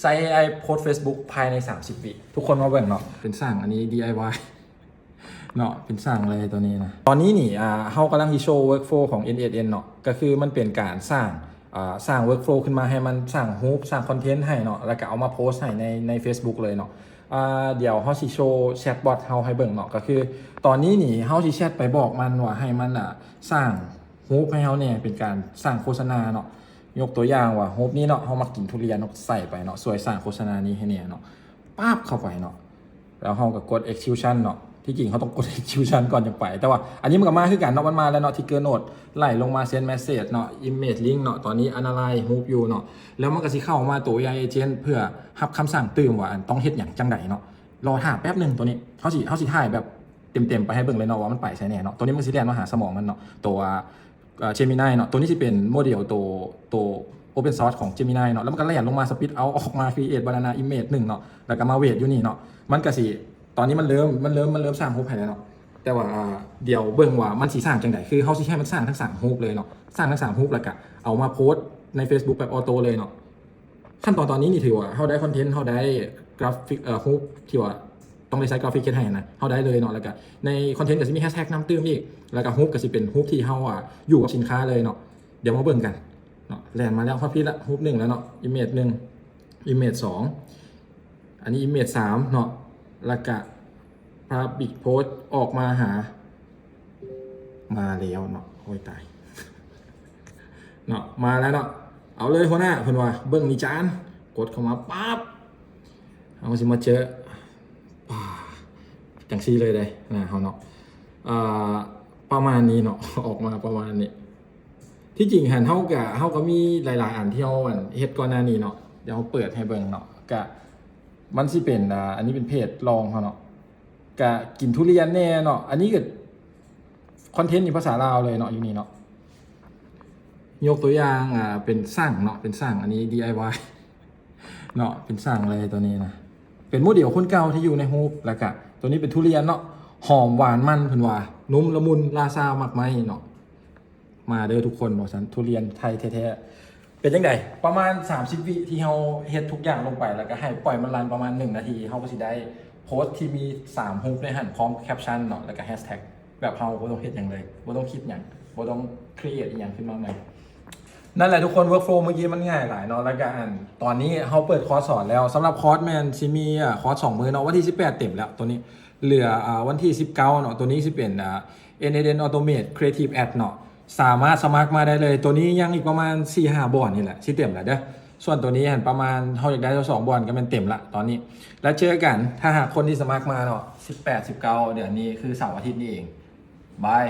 ใส่ AI โพสต์ Facebook ภายใน30 วิทุกคนมาเบิ่งเนาะเป็นสร้างอันนี้ DIY เนาะเป็นสร้างเลยตัวนี้นะตอนนี้นี่เฮากำลังที่โชว์ workflow ของ N8N เนาะก็คือมันเป็นการสร้าง workflow ขึ้นมาให้มันสร้างรูปสร้างคอนเทนต์ให้เนาะแล้วก็เอามาโพสต์ให้ใน Facebook เลยเนาะเดี๋ยวเฮาสิโชว์แชทบอทเฮาให้เบิ่งเนาะก็คือตอนนี้นี่เฮาสิแชทไปบอกมันว่าให้มันสร้างรูปให้เฮาเนี่ยเป็นการสร้างโฆษณาเนาะยกตัวอย่างว่ารูปนี้เนาะเฮามากินทุเรียนเนาะใส่ไปเนาะสวยสร้างโฆษณานี้ให้เนี่ยเนาะปั๊บเข้าไปเนาะแล้วเฮาก็กด execution เนาะที่จริงเขาต้องกด execution ก่อนจะไปแต่ว่าอันนี้มันก็มาคือกันเนาะมันมาแล้วเนาะ trigger node ไล่ลงมา send message เนาะ image link เนาะตอนนี้ analyze hook อยู่เนาะแล้วมันก็สิเข้ามาตัว AI agent เพื่อรับคำสั่งตื่นว่าต้องเฮ็ดอย่างจังใดเนาะรอท่าแป๊บนึงตัวนี้เขาสิถ่ายแบบเต็มๆไปให้เบิ่งเลยเนาะว่ามันไปใช่แน่เนาะตัวนี้มันสิแล่นมาหาสมองมันเนาะตัวGemini เนาะตัวนี้สิเป็นโมเดลตัว Open Source ของ Gemini เนาะแล้วมันก็แล่นลงมา spit out ออกมา create banana image 1เนาะแล้วก็มาเวทอยู่นี่เนาะมันก็สิตอนนี้มันเริ่มสร้างรูปให้แล้วเนาะแต่ว่าเดี๋ยวเบิ่งว่ามันสิสร้างจังไดคือเฮาสิให้มันสร้างทั้ง3รูปเลยเนาะสร้างทั้ง3รูปแล้วก็เอามาโพสต์ใน Facebook แบบออโต้เลยเนาะขั้นตอนนี้นี่ถือว่าเฮาได้คอนเทนต์เฮาได้กราฟิกรูปที่ว่าต้องได้ใช้กราฟิกเขียนให้นะเฮาได้เลยเนาะแล้วก็ในคอนเทนต์ก็สิมีแฮชแท็กนำตื้มอีกแล้วก็รูปก็สิเป็นรูปที่เฮาอยู่กับสินค้าเลยเนาะเดี๋ยวมาเบิ่งกันเนาะแล่นมาแล้วพอพี่ละรูป1แล้วเนาะ image 1 image 2อันนี้ image 3เนาะแล้วก็Public Post ออกมาหามาแล้วเนาะโอ้ยตายเนาะมาแล้วเนาะเอาเลยหัวหน้าเพิ่นว่าเบิ่งนี่จานกดเข้ามาปั๊บเอาสิมาเจอจังซี่เลยได้นะเฮาเนาะประมาณนี้เนาะออกมาประมาณนี้ที่จริงหันเฮาก็มีหลายๆอันที่เฮาเฮ็ดก่อนหน้านี้เนาะเดี๋ยวเฮาเปิดให้เบิ่งเนาะก็มันสิเป็นอันนี้เป็นเพจลองเฮาเนาะกะกินทุเรียนแน่เนาะอันนี้ก็คอนเทนต์ในภาษาลาวเลยเนาะอยู่นี่เนาะยกตัวอย่างเป็นสร้างเนาะเป็นสร้างอันนี้ DIY เนาะเป็นสร้างเลยตัวนี้นะเป็นโมเดลคนเก่าที่อยู่ในรูปแล้วก็ตัวนี้เป็นทุเรียนเนาะหอมหวานมันเพิ่นว่านุ่มละมุนลาซามากไหมเนาะมาเด้อทุกคนเนาะฉันทุเรียนไทยแท้ๆเป็นจังไดประมาณ30 วิที่เฮาเฮ็ดทุกอย่างลงไปแล้วก็ให้ปล่อยมันรันประมาณ1 นาทีเฮาก็สิได้โพสต์ที่มี3 รูปในหันพร้อมแคปชั่นเนาะแล้วก็แฮชแท็กแบบเราบ่ต้องเฮ็ดอย่างเลยบ่ต้องคิดอย่างบ่ต้องครีเอทอย่างขึ้นมาใหม่นั่นแหละทุกคน workflow เมื่อกี้มันง่ายหลายเนาะแล้วก็ตอนนี้เขาเปิดคอร์สสอนแล้วสำหรับคอร์สแมนซิมีคอร์ส2 มื้อเนาะวันที่18เต็มแล้วตัวนี้เหลือวันที่19เนาะตัวนี้สิเป็นN8N Automate Creative Ad เนาะสามารถสมัครมาได้เลยตัวนี้ยังอีกประมาณ 4-5 บอร์ดนี่แหละสิเต็มแล้วเด้อส่วนตัวนี้หันประมาณเท่าอยากได้ตัว2 บอลก็เป็นเต็มละตอนนี้แล้วเจอกันถ้าหากคนที่สมัครมาเนาะ18-19เดือนนี้คือเสาร์อาทิตย์นี้เองบาย